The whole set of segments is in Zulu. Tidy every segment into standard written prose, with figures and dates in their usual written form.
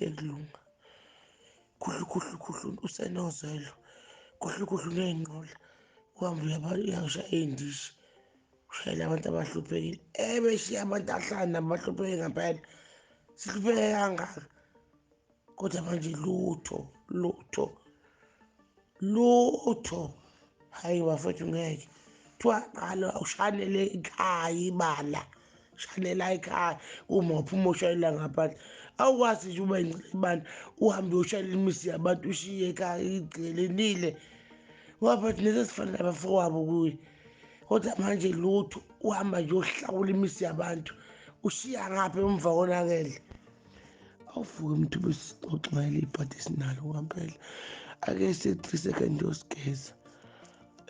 ekulunga kuhlu usenozelo kuhlu ney'nqola uhambe uyashaya iy'ndishi ushayela abantu abahluphekile beshiya abantu ahlanu abahlupheke ngempela sihlupheke kangaka kodwa manje lutho hayi bafethu ngeke kuthiwa qala ushanele ekhaya ibala shanela ekhaya uma uphuma ushayela ngaphandle awukwazi nje uba ingcilibana uhambe ushayela imisi yabantu ushiye ekhaya igcelenile ngoba phela lezi sifana nabafowabo kuye kodwa manje lutho uhamba nje uyohlawula imisi yabantu ushiya ngapha emva konakele awuvuke mntu besixoxe ngale ibhadi esinalo kwampela ake se-3 seconds yosigeza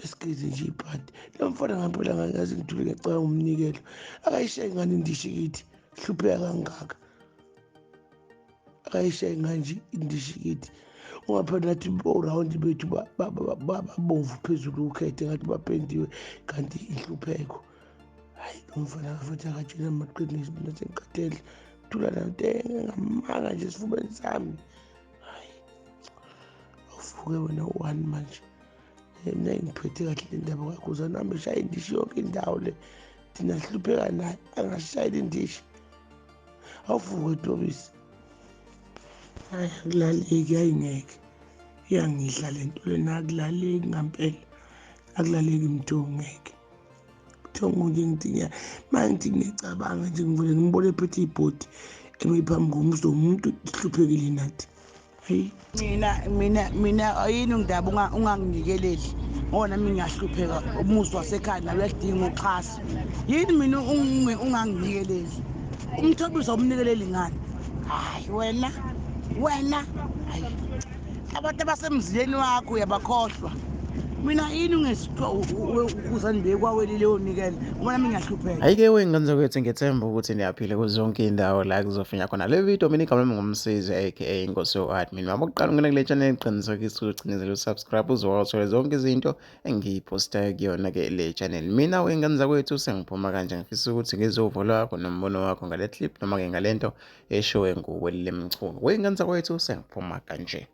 esigeze nje ibhadi lo mfana ngampela ngazi ngithule ngiyacabanga umnikelo akayishaye ngani indishi kithi hlupheka kangaka akayishaye nganje indishi kithi ungaphela nathi orawundi bethu babomvu phezulu ukhethe ngathi bapendiwe kanti inhlupheko hayi lo mfana futhi akatshela amaqiniso mina sengikhathele thula nanto engamanga nje esifubeni sami hayi awuvuke wena u-1 manje mina ngiphethe kahle le ndaba kakhuzani nami eshaya indishi yonke indawo le thina sihlupheka naye angashayela indishi awuvuke Tobisi hayi akulaleki hayi ngeke iyangidla le nto lena akulaleki ngampela akulaleki mthungu ngeke mthungu nje ngithi manje ngiyacabanga nje ngivele ngibone ephethe ibhodi emiphambi komso umuntu sihluphekile nathi hayi mina ayini ngidaba ungangikeleli ngoba nami ngiyahlupheka umuzi wasekhaya nawe uyadinga uxhaso yini mina ungangikeleli umthobisa umnikeleli ngani hayi wena hayi abantu abasemzileni wakho uyabakhohlwa mina yini ungesithiwa ukhuzani bekwawelile onikele ngoba nami ngiyahlupheka Hhayi-ke wey'ngane zakwethu ngethemba ukuthi niyaphila kuzo zonke iy'ndawo la kuzofinya khona le video mina igama lami ngumsizi aka inkosi yo-admin wami okokuqala ungena kule channel qinisekisa ukuthi ucinezela usubscribe uzowathola zonke izinto engiyiphostayo kuyona-ke le channel mina wey'ngane zakwethu sengiphuma kanje ngifisa ukuthi ngizwe uvo lwakho nombono wakho ngale clip noma-ke ngale nto eshowe nguWelile Mchunu wey'ngane zakwethu sengiphuma kanje.